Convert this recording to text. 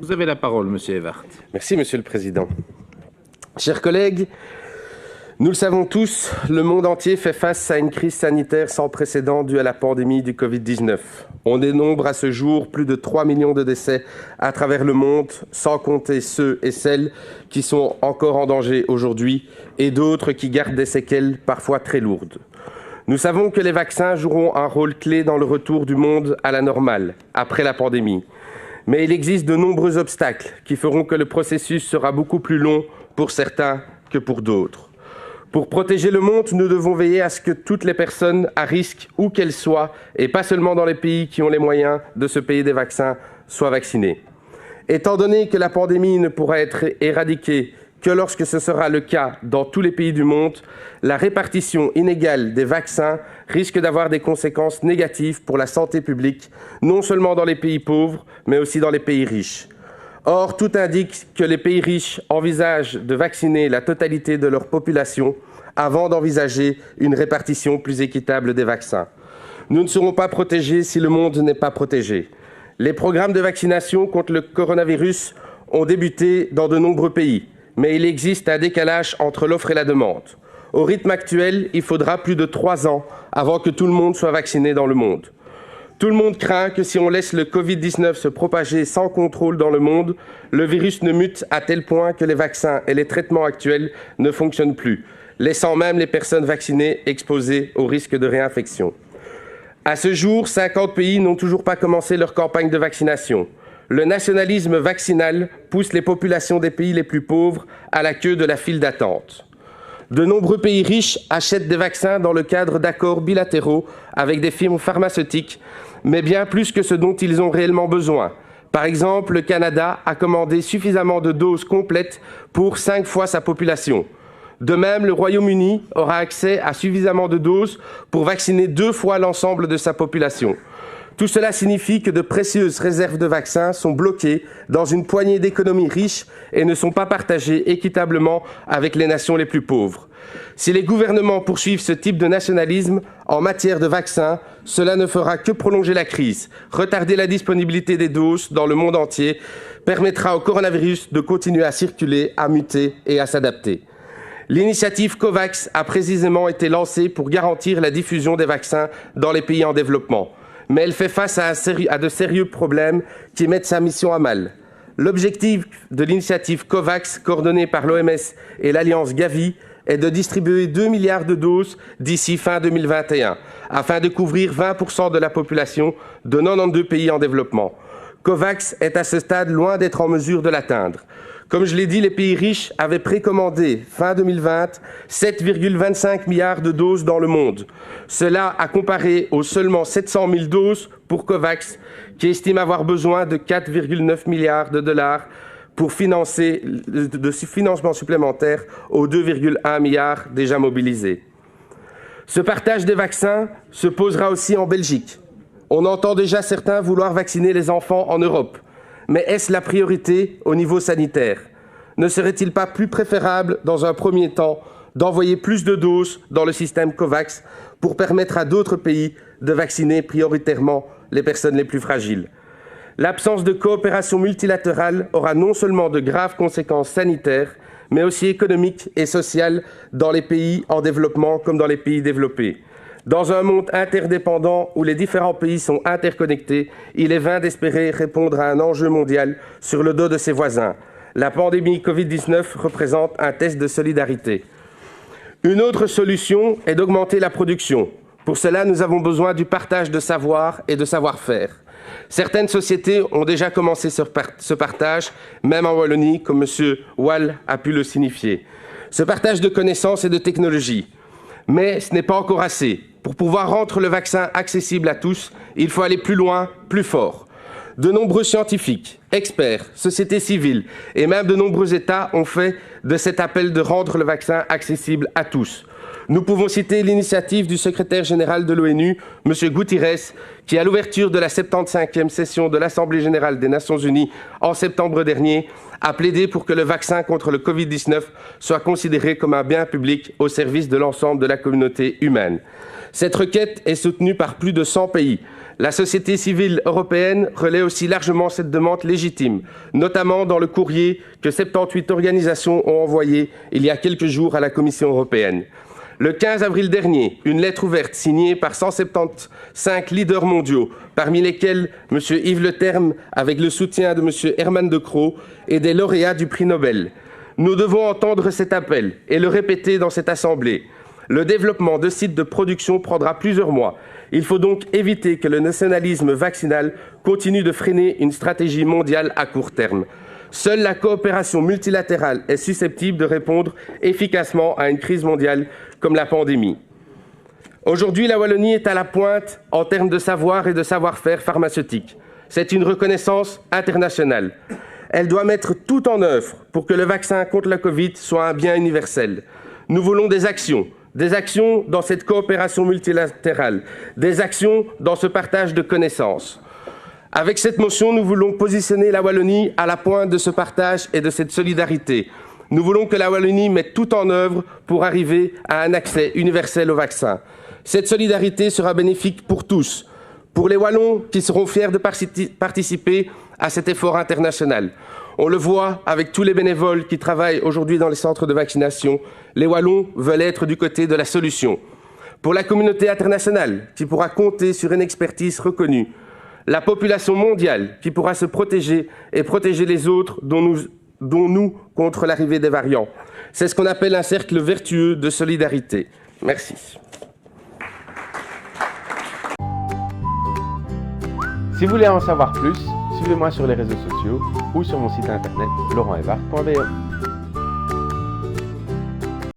Vous avez la parole, Monsieur Evart. Merci, Monsieur le Président. Chers collègues, nous le savons tous, le monde entier fait face à une crise sanitaire sans précédent due à la pandémie du Covid-19. On dénombre à ce jour plus de 3 millions de décès à travers le monde, sans compter ceux et celles qui sont encore en danger aujourd'hui et d'autres qui gardent des séquelles parfois très lourdes. Nous savons que les vaccins joueront un rôle clé dans le retour du monde à la normale, après la pandémie. Mais il existe de nombreux obstacles qui feront que le processus sera beaucoup plus long pour certains que pour d'autres. Pour protéger le monde, nous devons veiller à ce que toutes les personnes à risque, où qu'elles soient, et pas seulement dans les pays qui ont les moyens de se payer des vaccins, soient vaccinées. Étant donné que la pandémie ne pourra être éradiquée que lorsque ce sera le cas dans tous les pays du monde, la répartition inégale des vaccins risque d'avoir des conséquences négatives pour la santé publique, non seulement dans les pays pauvres, mais aussi dans les pays riches. Or, tout indique que les pays riches envisagent de vacciner la totalité de leur population avant d'envisager une répartition plus équitable des vaccins. Nous ne serons pas protégés si le monde n'est pas protégé. Les programmes de vaccination contre le coronavirus ont débuté dans de nombreux pays, mais il existe un décalage entre l'offre et la demande. Au rythme actuel, il faudra plus de 3 ans avant que tout le monde soit vacciné dans le monde. Tout le monde craint que si on laisse le Covid-19 se propager sans contrôle dans le monde, le virus ne mute à tel point que les vaccins et les traitements actuels ne fonctionnent plus, laissant même les personnes vaccinées exposées au risque de réinfection. À ce jour, 50 pays n'ont toujours pas commencé leur campagne de vaccination. Le nationalisme vaccinal pousse les populations des pays les plus pauvres à la queue de la file d'attente. De nombreux pays riches achètent des vaccins dans le cadre d'accords bilatéraux avec des firmes pharmaceutiques, mais bien plus que ce dont ils ont réellement besoin. Par exemple, le Canada a commandé suffisamment de doses complètes pour 5 fois sa population. De même, le Royaume-Uni aura accès à suffisamment de doses pour vacciner 2 fois l'ensemble de sa population. Tout cela signifie que de précieuses réserves de vaccins sont bloquées dans une poignée d'économies riches et ne sont pas partagées équitablement avec les nations les plus pauvres. Si les gouvernements poursuivent ce type de nationalisme en matière de vaccins, cela ne fera que prolonger la crise, retarder la disponibilité des doses dans le monde entier, permettra au coronavirus de continuer à circuler, à muter et à s'adapter. L'initiative COVAX a précisément été lancée pour garantir la diffusion des vaccins dans les pays en développement. Mais elle fait face à de sérieux problèmes qui mettent sa mission à mal. L'objectif de l'initiative COVAX, coordonnée par l'OMS et l'Alliance Gavi, est de distribuer 2 milliards de doses d'ici fin 2021, afin de couvrir 20% de la population de 92 pays en développement. COVAX est à ce stade loin d'être en mesure de l'atteindre. Comme je l'ai dit, les pays riches avaient précommandé, fin 2020, 7,25 milliards de doses dans le monde. Cela a comparé aux seulement 700 000 doses pour COVAX, qui estime avoir besoin de 4,9 milliards de dollars pour financer de financement supplémentaire aux 2,1 milliards déjà mobilisés. Ce partage des vaccins se posera aussi en Belgique. On entend déjà certains vouloir vacciner les enfants en Europe. Mais est-ce la priorité au niveau sanitaire? Ne serait-il pas plus préférable, dans un premier temps, d'envoyer plus de doses dans le système COVAX pour permettre à d'autres pays de vacciner prioritairement les personnes les plus fragiles? L'absence de coopération multilatérale aura non seulement de graves conséquences sanitaires, mais aussi économiques et sociales dans les pays en développement comme dans les pays développés. Dans un monde interdépendant où les différents pays sont interconnectés, il est vain d'espérer répondre à un enjeu mondial sur le dos de ses voisins. La pandémie Covid-19 représente un test de solidarité. Une autre solution est d'augmenter la production. Pour cela, nous avons besoin du partage de savoir et de savoir-faire. Certaines sociétés ont déjà commencé ce partage, même en Wallonie, comme M. Wall a pu le signifier. Ce partage de connaissances et de technologies. Mais ce n'est pas encore assez. Pour pouvoir rendre le vaccin accessible à tous, il faut aller plus loin, plus fort. De nombreux scientifiques, experts, sociétés civiles et même de nombreux États ont fait de cet appel de rendre le vaccin accessible à tous. Nous pouvons citer l'initiative du secrétaire général de l'ONU, M. Guterres, qui, à l'ouverture de la 75e session de l'Assemblée générale des Nations unies en septembre dernier, a plaidé pour que le vaccin contre le Covid-19 soit considéré comme un bien public au service de l'ensemble de la communauté humaine. Cette requête est soutenue par plus de 100 pays. La société civile européenne relaie aussi largement cette demande légitime, notamment dans le courrier que 78 organisations ont envoyé il y a quelques jours à la Commission européenne. Le 15 avril dernier, une lettre ouverte signée par 175 leaders mondiaux, parmi lesquels M. Yves Leterme, avec le soutien de M. Herman De Croo et des lauréats du prix Nobel. Nous devons entendre cet appel et le répéter dans cette Assemblée. Le développement de sites de production prendra plusieurs mois. Il faut donc éviter que le nationalisme vaccinal continue de freiner une stratégie mondiale à court terme. Seule la coopération multilatérale est susceptible de répondre efficacement à une crise mondiale comme la pandémie. Aujourd'hui, la Wallonie est à la pointe en termes de savoir et de savoir-faire pharmaceutique. C'est une reconnaissance internationale. Elle doit mettre tout en œuvre pour que le vaccin contre la Covid soit un bien universel. Nous voulons des actions dans cette coopération multilatérale, des actions dans ce partage de connaissances. Avec cette motion, nous voulons positionner la Wallonie à la pointe de ce partage et de cette solidarité. Nous voulons que la Wallonie mette tout en œuvre pour arriver à un accès universel au vaccin. Cette solidarité sera bénéfique pour tous, pour les Wallons qui seront fiers de participer à cet effort international. On le voit avec tous les bénévoles qui travaillent aujourd'hui dans les centres de vaccination. Les Wallons veulent être du côté de la solution. Pour la communauté internationale qui pourra compter sur une expertise reconnue. La population mondiale qui pourra se protéger et protéger les autres, dont nous contre l'arrivée des variants. C'est ce qu'on appelle un cercle vertueux de solidarité. Merci. Si vous voulez en savoir plus, suivez-moi sur les réseaux sociaux ou sur mon site internet laurentevard.be.